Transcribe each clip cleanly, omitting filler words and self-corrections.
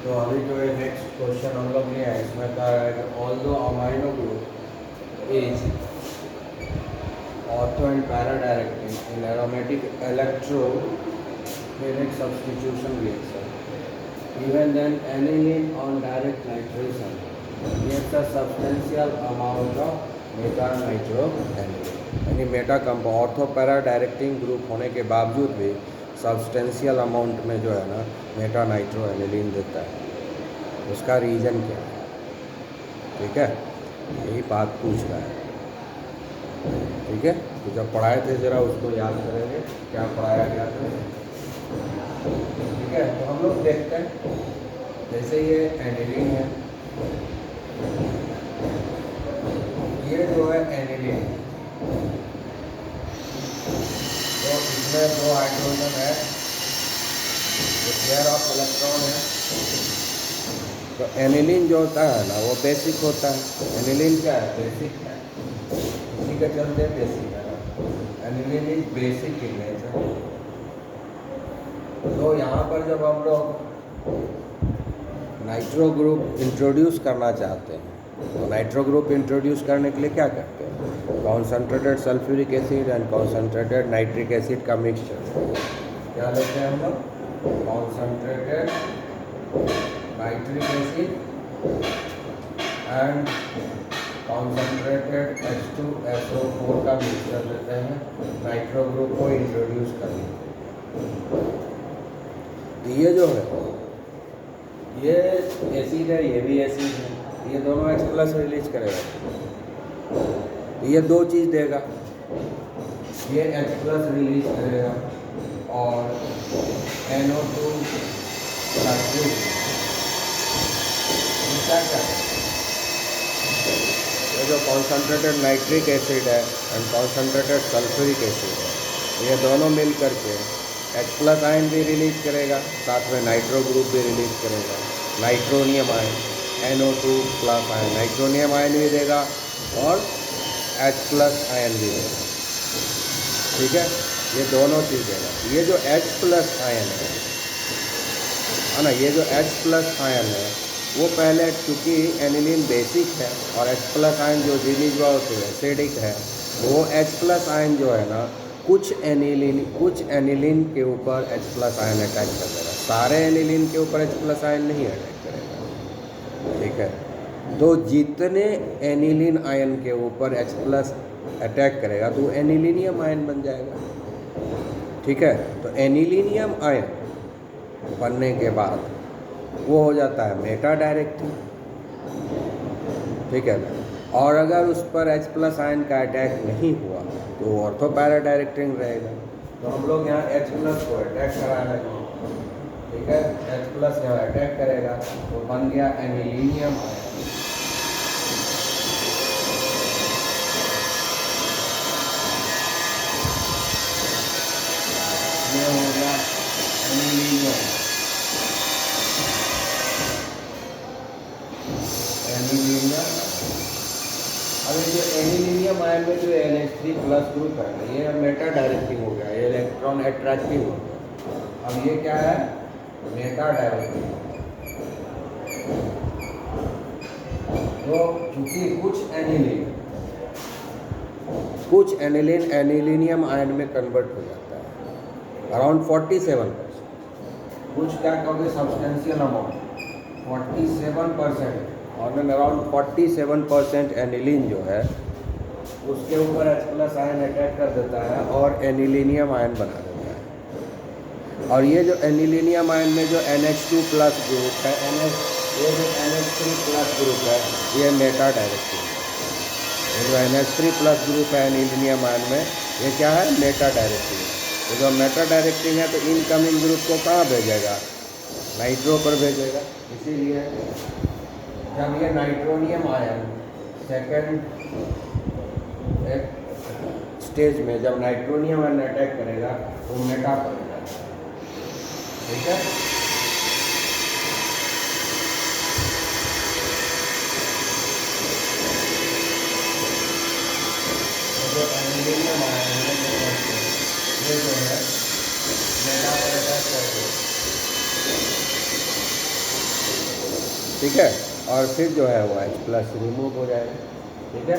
तो अभी जो है नेक्स्ट क्वेश्चन हम लोग लिया है, इसमें कहा है कि although amino group is ortho and para directing in aromatic electrophilic substitution reaction even then aniline on direct nitration gives a substantial amount of meta nitro aniline, यानी meta compound ortho para directing group होने के बावजूद भी substantial amount में जो है ना Meta nitro aniline देता है। उसका रीज़न क्या है? ठीक है, यही बात पूछ रहा है। ठीक है, तो जब पढ़ाए थे ज़रा उसको याद करेंगे क्या पढ़ाया गया था। ठीक है, तो हम लोग देखते हैं, जैसे ये एनिलीन है, ये जो है एनिलीन, तो इसमें दो हाइड्रोजन है, पेयर ऑफ इलेक्ट्रॉन है। तो एनिलीन जो होता है ना वो बेसिक होता है। एनिलीन क्या है? बेसिक है, इसी के चलते बेसिक है ना। Aniline is basic in nature. तो यहाँ पर जब हम लोग नाइट्रो ग्रुप इंट्रोड्यूस करना चाहते हैं, तो नाइट्रो ग्रुप इंट्रोड्यूस करने के लिए क्या करते हैं? Concentrated sulphuric acid and concentrated nitric acid का मिक्सचर क्या लेते हैं हम लोग? Concentrated nitric acid and concentrated H2SO4 का मिक्सचर लेते हैं नाइट्रो ग्रुप को इंट्रोड्यूस करने के लिए। ये जो है ये एसिड है, ये भी एसिड है, ये दोनों H प्लस रिलीज करेगा, ये दो चीज़ देगा, ये H प्लस रिलीज करेगा और NO2 क्या है? ये जो कॉन्सनट्रेटेड नाइट्रिक एसिड है एंड कॉन्सनट्रेटेड सल्फ्यूरिक एसिड है, ये दोनों मिल करके H प्लस आयन भी रिलीज करेगा, साथ में नाइट्रो ग्रुप भी रिलीज करेगा, nitronium ion, NO2 plus ion, nitronium ion भी देगा और H प्लस आयन भी देगा। ठीक है, ये दोनों चीज़ देगा। ये जो H प्लस आयन है ना, ये जो H प्लस आयन है वो पहले, चूँकि एनिलीन बेसिक है और H प्लस आयन जो रिलीज हुआ होते हैं एसिडिक है, वो H प्लस आयन जो है ना कुछ एनिलीन के ऊपर H प्लस आयन अटैक कर देगा, सारे एनिलीन के ऊपर H प्लस आयन नहीं अटैक करेगा। ठीक है, तो जितने एनिलीन आयन के ऊपर H प्लस अटैक करेगा तो एनिलीनियम आयन बन जाएगा। ठीक है, तो एनिलीनियम आयन बनने के बाद वो हो जाता है मेटा डायरेक्टिंग। ठीक है ना, और अगर उस पर H प्लस आयन का अटैक नहीं हुआ तो ऑर्थो पैरा डायरेक्टिंग रहेगा। तो हम लोग यहाँ H प्लस को अटैक करा रहे हैं। ठीक है, H प्लस यहाँ अटैक करेगा तो बन गया एनिलीनियम आयन। ये हो गया एनिलीनियम। अभी जो एनिलीनियम आयन में जो NH3 प्लस ग्रुप है ये मेटा डायरेक्टिंग हो गया, ये इलेक्ट्रॉन अट्रैक्टिव हो गया। अब ये क्या है? Meta directive. तो चूंकि कुछ एनिलीन एनिलीनियम आयन में कन्वर्ट हो जाता है अराउंड 47%। कुछ क्या कहोगे? सब्सटेंशियल अमाउंट 47%, और अराउंड 47% एनिलीन जो है उसके ऊपर H प्लस आयन अटैक कर देता है और एनिलीनियम आयन बना देता है। और ये जो एनिलीनियम आयन में जो NH2 प्लस ग्रुप है, ये जो NH3 प्लस ग्रुप है, ये मेटा डायरेक्टिंग है। ये जो NH3 प्लस ग्रुप है एनिलीनियम आयन में, ये क्या है? Meta directing. तो जो मेटा डायरेक्टिंग है तो इनकमिंग ग्रुप को कहाँ भेजेगा? नाइट्रो पर भेजेगा। इसीलिए जब ये नाइट्रोनियम आयन सेकेंड स्टेज में जब नाइट्रोनियम आयन अटैक करेगा तो मेटा पर जाएगा। ठीक है, तो जो एनिलीनियम आयन है ये जो है मेटा पर अटैक करके ठीक है, और फिर जो है वो H+ रिमूव हो जाएगा। ठीक है,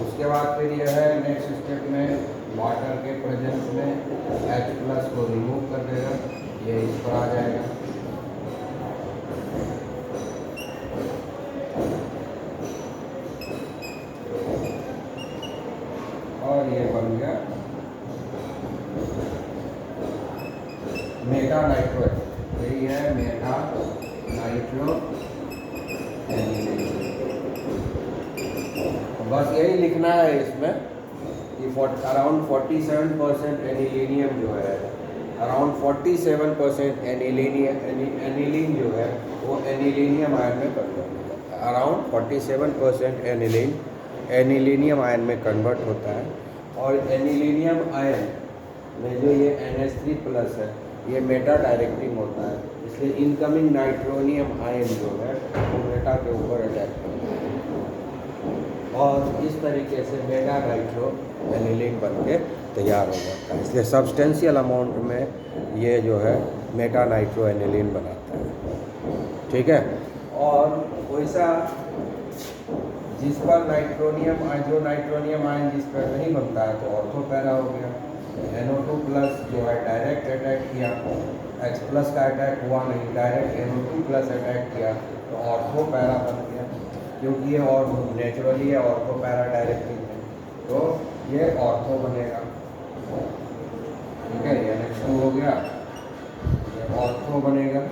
उसके बाद फिर यह है नेक्स्ट स्टेप में वाटर के प्रेजेंस में H+ को रिमूव कर देगा, ये इस पर आ जाएगा। और ये बन गया मेटा नाइट्रो एसिड। यही है मेटा नाइट्रो एनिलीन। बस यही लिखना है इसमें कि अराउंड 47% एनिलीनियम जो है, अराउंड 47% एनिलीन जो है वो एनिलीनियम आयन में कन्वर्ट हो जाता है। अराउंड 47% एनिलीनियम आयन में कन्वर्ट होता है। और एनिलीनियम आयन में जो ये NH3+ है ये मेटा डायरेक्टिंग होता है, इसलिए इनकमिंग नाइट्रोनियम आयन जो है वो मेटा के ऊपर अटैक करता है और इस तरीके से मेटा नाइट्रो एनिलीन बन के तैयार हो जाता है। इसलिए सब्सटेंशियल अमाउंट में ये जो है मेटा नाइट्रो एनिलीन बनाता है। ठीक है, और वैसा जिस पर जो नाइट्रोनियम आयन जिस पर नहीं बनता है तो ऑर्थो पैरा हो गया। NO2+ जो है डायरेक्ट अटैक किया, H+ का अटैक हुआ नहीं, डायरेक्ट NO2+ अटैक किया तो ऑर्थो पैरा बन गया, क्योंकि ये और नेचुरली है ऑर्थो पैरा डायरेक्टिंग है तो ये ऑर्थो बनेगा। ठीक है, ये NH2 हो गया, ये ऑर्थो बनेगा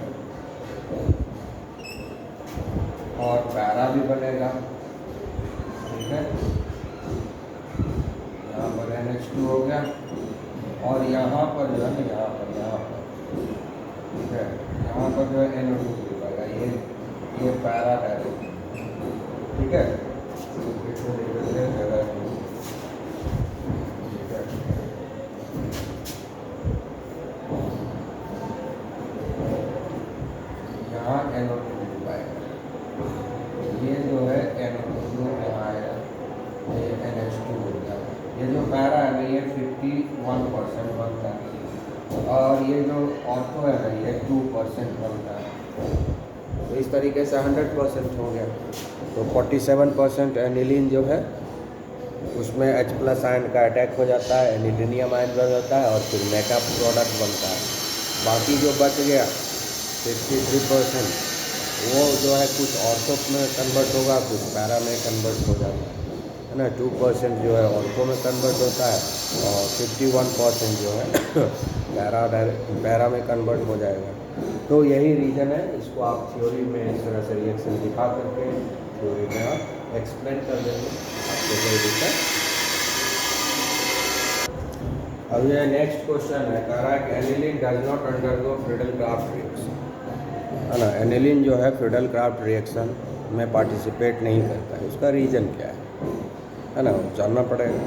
और पैरा भी बनेगा। ठीक है, यहाँ पर NH2 हो गया और यहाँ पर जो है ना यहाँ पर ठीक है, यहाँ पर जो है NO2 बनेगा, ये पैरा डायरेक्ट। ठीक है, यहाँ NO2 पाएगा, ये जो है NO2 यहाँ आएगा, ये NH2 हो गया। ये जो पैरा है ना ये 51% बनता है और ये जो ऑर्थो है ना ये 2% बनता है। तो इस तरीके से 100% हो गया। तो 47% एनिलीन जो है उसमें H+ आयन का अटैक हो जाता है, एनिलीनियम आयन बन जाता है और फिर मेटा प्रोडक्ट बनता है। बाकी जो बच गया 53% वो जो है कुछ ऑर्थो में कन्वर्ट होगा, कुछ पैरा में कन्वर्ट हो जाता है ना। 2% जो है ऑर्थो में कन्वर्ट होता है और 51% जो है पैरा में कन्वर्ट हो जाएगा। तो यही रीज़न है, इसको आप थ्योरी में इस तरह से रिएक्शन दिखा करके थ्योरी में आप एक्सप्लेन कर देंगे, आपको कोई दिक्कत। अब ये नेक्स्ट क्वेश्चन है, कह रहा है कि aniline does not undergo Friedel-Crafts reaction, है ना। एनिलीन जो है फ्रीडल-क्राफ्ट रिएक्शन में पार्टिसिपेट नहीं करता है, उसका रीज़न क्या है ना, जानना पड़ेगा।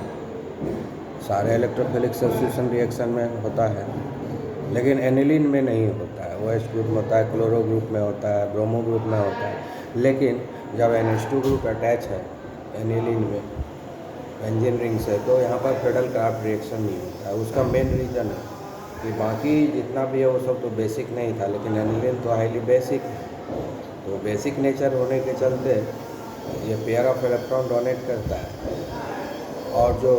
सारे इलेक्ट्रोफिलिक सब्स्टिट्यूशन रिएक्शन में होता है लेकिन एनिलीन में नहीं होता है। OH ग्रुप में होता है, क्लोरो ग्रुप में होता है, ब्रोमो ग्रुप में होता है। लेकिन जब NH2 ग्रुप अटैच है एनिलीन में बेंजीन रिंग से तो यहाँ पर फ्रीडल-क्राफ्ट रिएक्शन नहीं होता है। उसका मेन रीज़न है कि बाकी जितना भी है वो सब तो बेसिक नहीं था, लेकिन एनिलीन तो हाईली बेसिक है। तो बेसिक नेचर होने के चलते ये पेयर ऑफ इलेक्ट्रॉन डोनेट करता है और जो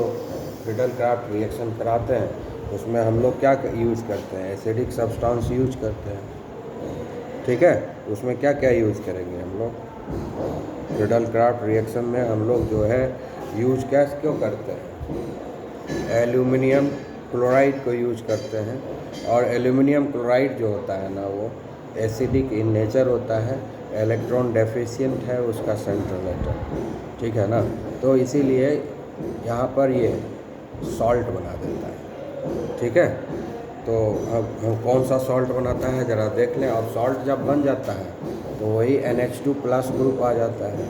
फ्रीडल-क्राफ्ट रिएक्शन कराते हैं उसमें हम लोग क्या यूज़ करते हैं, एसिडिक सब्सटेंस यूज करते हैं। ठीक है, उसमें क्या क्या यूज़ करेंगे हम लोग फ्रीडल-क्राफ्ट रिएक्शन में, हम लोग जो है यूज क्यों करते हैं, एल्यूमिनियम क्लोराइड को यूज करते हैं। और एल्यूमिनियम क्लोराइड जो होता है ना वो एसिडिक इन नेचर होता है, इलेक्ट्रॉन डेफिशिएंट है उसका सेंट्रल एटम। ठीक है ना, तो इसीलिए यहाँ पर ये सॉल्ट बना देता है। ठीक है, तो अब कौन सा सॉल्ट बनाता है ज़रा देख लें। और सॉल्ट जब बन जाता है तो वही NH2+ ग्रुप आ जाता है।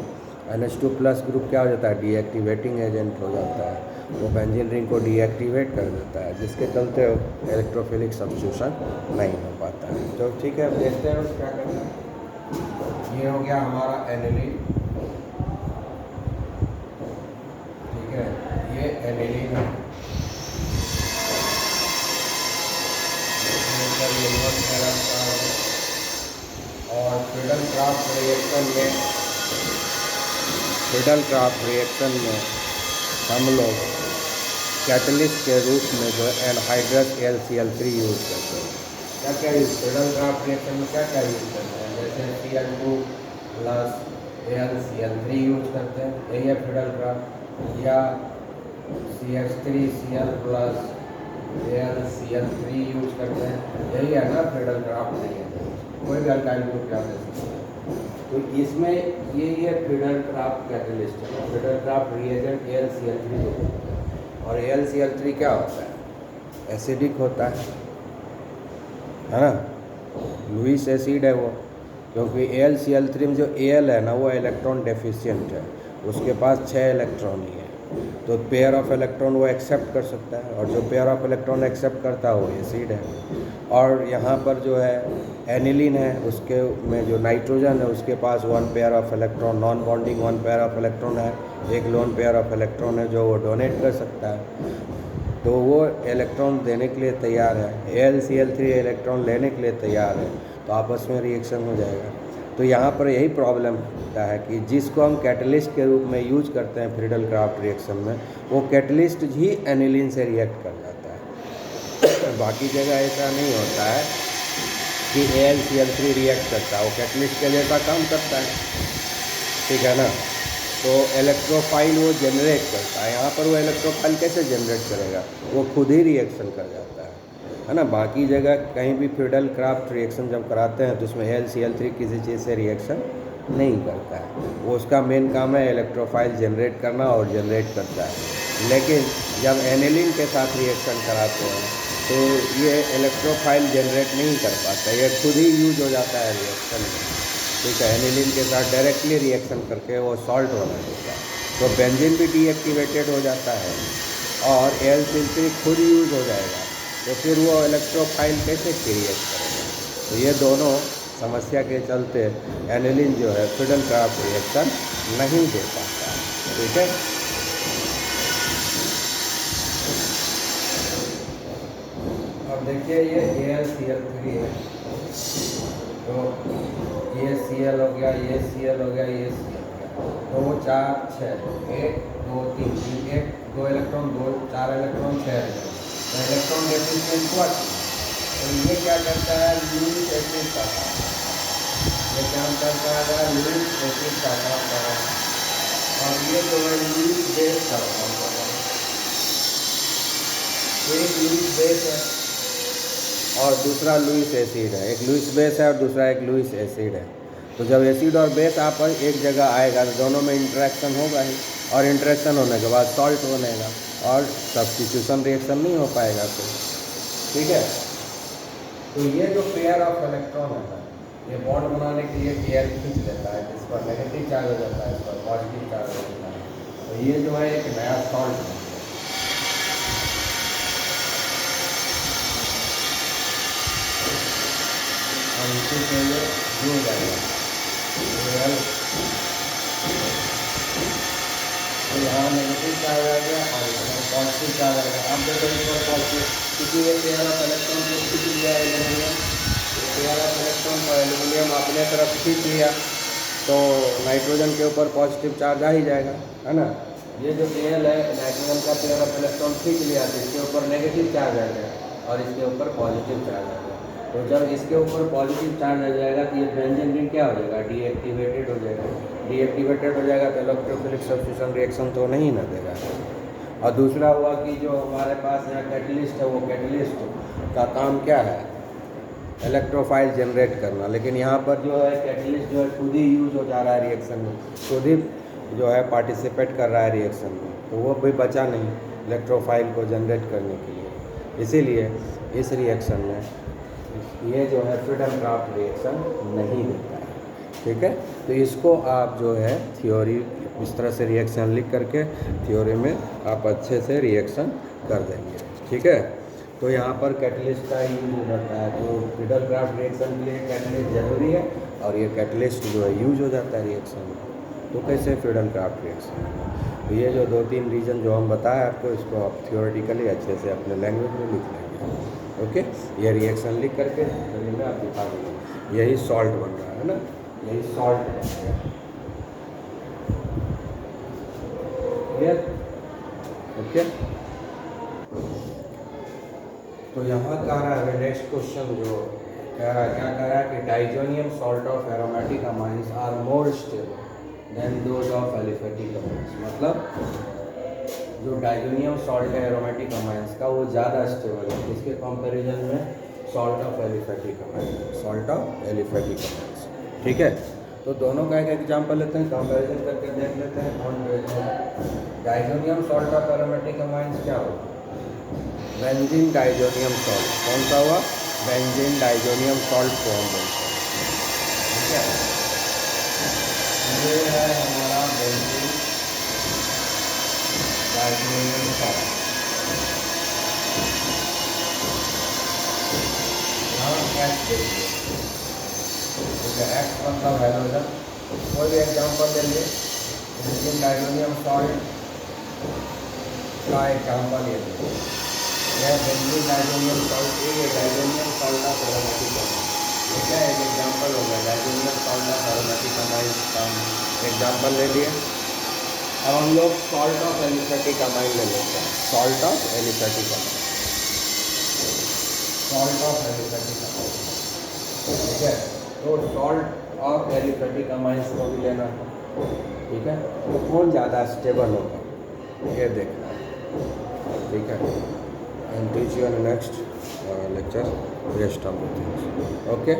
NH2+ ग्रुप क्या हो जाता है, डीएक्टिवेटिंग एजेंट हो जाता है, वो बेंजीन रिंग को डीएक्टिवेट कर देता है, जिसके चलते इलेक्ट्रोफिलिक सब्स्टिट्यूशन नहीं हो पाता है। तो ठीक है, अब देखते हैं क्या करना है। ये हो गया हमारा एनिलीन। ठीक है, ये एनिलीन है और फिडलक्राफ्ट रिएक्शन में हम लोग कैटलिस्ट के रूप में जो एनहाइड्रस LCl3 यूज़ करते हैं। क्या क्या यूज़ फिडलक्राफ्ट रिएक्शन में क्या क्या यूज़ करते हैं? जैसे Cl2 प्लस AlCl3 यूज़ करते हैं, यही है फिडलक्राफ्ट। या CH3Cl प्लस AlCl3 यूज़ करते हैं, यही है ना फिडलक्राफ्ट रिएक्शन। कोई भी अल्काइल ग्रुप याद दे सकते हैं। तो इसमें ये फिडलक्राफ्ट कैटलिस्ट है। फिडलक्राफ्ट रिएजेंट AlCl3 को बोलते हैं। और AlCl3 क्या होता है? एसिडिक होता है ना। लुईस एसिड है वो, क्योंकि AlCl3 में जो Al है ना वो इलेक्ट्रॉन डेफिशिएंट है, उसके पास 6 इलेक्ट्रॉन ही है। तो पेयर ऑफ इलेक्ट्रॉन वो एक्सेप्ट कर सकता है, और जो पेयर ऑफ इलेक्ट्रॉन एक्सेप्ट करता है वो एसिड है। और यहाँ पर जो है एनिलीन है, उसके में जो नाइट्रोजन है उसके पास 1 pair of electron, non bonding 1 pair of electron है, एक लोन पेयर ऑफ इलेक्ट्रॉन है जो वो डोनेट कर सकता है। तो वो इलेक्ट्रॉन देने के लिए तैयार है, AlCl3 इलेक्ट्रॉन लेने के लिए तैयार है, तो आपस में रिएक्शन हो जाएगा। तो यहाँ पर यही प्रॉब्लम होता है कि जिसको हम कैटलिस्ट के रूप में यूज करते हैं फिडलक्राफ्ट रिएक्शन में, वो कैटलिस्ट ही एनिलीन से रिएक्ट कर जाता है। बाकी जगह ऐसा नहीं होता है कि AlCl3 रिएक्ट करता है, वो कैटलिस्ट के जैसा काम करता है, ठीक है ना। तो इलेक्ट्रोफाइल वो जनरेट करता है, यहाँ पर वो इलेक्ट्रोफाइल कैसे जनरेट करेगा? वो खुद ही रिएक्शन कर जाता है ना। बाकी जगह कहीं भी फिडलक्राफ्ट रिएक्शन जब कराते हैं तो उसमें AlCl3 किसी चीज़ से रिएक्शन नहीं करता है, वो उसका मेन काम है इलेक्ट्रोफाइल जनरेट करना, और जनरेट करता है। लेकिन जब एनिलीन के साथ रिएक्शन कराते हैं तो ये इलेक्ट्रोफाइल जनरेट नहीं कर पाता, ये खुद ही यूज हो जाता है रिएक्शन में, ठीक है। एनिलीन के साथ डायरेक्टली रिएक्शन करके वो सॉल्ट बना देता है, तो बेंजीन भी डीएक्टिवेटेड हो जाता है और AlCl3 खुद यूज हो जाएगा, तो फिर वो इलेक्ट्रोफाइल कैसे क्रिएट करेगा? तो ये दोनों समस्या के चलते एनिलीन जो है फिडलक्राफ्ट रिएक्शन नहीं दे पाता है, ठीक है। अब देखिए ये AlCl3 है, तो ये Cl हो गया, ये Cl हो गया, ये Cl हो गया, तो वो 4 6 1 2 3 1 2 इलेक्ट्रॉन 2 4 इलेक्ट्रॉन 6 इलेक्ट्रॉन, तो इलेक्ट्रॉन डेफिशिएंट हुआ। तो ये क्या करता है? लुईस एसिड का काम, ये काम करता है लुईस एसिड का काम कर रहा है, और ये जो है लुईस बेस का काम कर रहा है। एक लुईस बेस है और दूसरा लुईस एसिड है, एक लुईस बेस है और दूसरा एक लुईस एसिड है। तो जब एसिड और बेस आपस एक जगह आएगा तो दोनों में इंटरेक्शन होगा ही, और इंटरेक्शन होने के बाद सॉल्ट बनेगा, और सब्स्टिट्यूशन रिएक्शन नहीं हो पाएगा फिर, ठीक है। तो ये जो पेयर ऑफ इलेक्ट्रॉन है ना, ये बॉन्ड बनाने के लिए पेयर खींच लेता है, जिस पर नेगेटिव चार्ज हो जाता है, इस पर पॉजिटिव चार्ज हो जाता है, तो ये जो है एक नया सॉल्ट है। और इसी के लिए जुड़ जाएगा तो यहाँ नेगेटिव चार्ज आ गया और यहाँ पॉजिटिव चार्ज आ गया। अब देखो इस पर पॉजिटिव, क्योंकि ये पेयर ऑफ इलेक्ट्रॉन को खींच लिया एल्यूमिनियम, पेयर ऑफ इलेक्ट्रॉन को एल्यूमिनियम अपने तरफ खींच लिया, तो नाइट्रोजन के ऊपर पॉजिटिव चार्ज आ ही जाएगा, है ना। ये जो Al है, नाइट्रोजन का पेयर ऑफ इलेक्ट्रॉन खींच लिया तो इसके ऊपर नेगेटिव चार्ज आ गया और इसके ऊपर पॉजिटिव चार्ज आ गया। तो जब इसके ऊपर पॉजिटिव चार्ज आ जाएगा तो ये बेंजीन रिंग क्या हो जाएगा? डीएक्टिवेटेड हो जाएगा। डीएक्टिवेटेड हो जाएगा तो इलेक्ट्रोफिलिक सब्स्टिट्यूशन रिएक्शन तो नहीं ना देगा। और दूसरा हुआ कि जो हमारे पास यहाँ कैटलिस्ट है, वो कैटलिस्ट का काम क्या है? इलेक्ट्रोफाइल जनरेट करना। लेकिन यहाँ पर जो है कैटलिस्ट जो है खुद ही यूज हो जा रहा है रिएक्शन में, खुद ही जो है पार्टिसिपेट कर रहा है रिएक्शन में, तो वो भी बचा नहीं इलेक्ट्रोफाइल को जनरेट करने के लिए। इसीलिए इस रिएक्शन में ये जो है फिडलक्राफ्ट रिएक्शन नहीं देता है, ठीक है। तो इसको आप जो है थ्योरी इस तरह से रिएक्शन लिख करके थ्योरी में आप अच्छे से रिएक्शन कर देंगे, ठीक है। तो यहाँ पर कैटलिस्ट का यूज हो जाता है, तो फिडलक्राफ्ट रिएक्शन के लिए कैटलिस्ट ज़रूरी है, और ये कैटलिस्ट जो है यूज हो जाता है रिएक्शन में। तो कैसे फिडलक्राफ्ट रिएक्शन? तो ये जो 2-3 रीजन जो हम बताए आपको, इसको आप थियोरेटिकली अच्छे से अपने लैंग्वेज में लिख लेंगे, ओके। ये रिएक्शन लिख करके फिर में आप दिखा देंगे, यही सॉल्ट बन रहा है ना, यही सॉल्ट है। क्लियर? ओके। तो यहाँ कह रहा है नेक्स्ट क्वेश्चन जो कह रहा है, क्या कह रहा है कि diazonium salt of aromatic amines are more stable than those of aliphatic amines. मतलब जो डाइजोनियम सॉल्ट है एरोमेटिक अमाइंस का वो ज़्यादा स्टेबल है इसके कंपैरिजन में salt of aliphatic amines, salt of aliphatic amines. ठीक है, तो दोनों का एक एग्जाम्पल लेते हैं, कंपैरिजन करके देख लेते हैं कौन बेस्ट है। Diazonium salt of aromatic amines क्या होगा? Benzene diazonium salt. कौन सा हुआ? बेंजीन डाइजोनियम सॉल्ट फॉर्म बनता है। ठीक है, ये है हमारा बेंजीन डाइजोनियम सॉल्ट। यहाँ एक्स ठीक है, एक्स मतलब हाइड्रोजन। कोई भी एग्जाम्पल ले लिए, बेंजीन डाइजोनियम सॉल्ट का एग्जाम्पल ये देखिए, यह बेंजीन डाइजोनियम सॉल्ट एक diazonium salt of aromatic amines. ये क्या एक एग्जाम्पल हो गया, diazonium salt of aromatic amines का एग्जाम्पल ले लिए। अब हम लोग सॉल्ट ऑफ एलिफेटिक अमाइन ले लेते हैं। Salt of aliphatic amine, salt of aliphatic amine. ठीक है, तो सॉल्ट ऑफ एलिफेटिक अमाइंस को भी लेना है। ठीक है, तो कौन ज़्यादा स्टेबल होगा ये देखना है। ठीक है, and teach you in the next lecture rest of the things. Okay.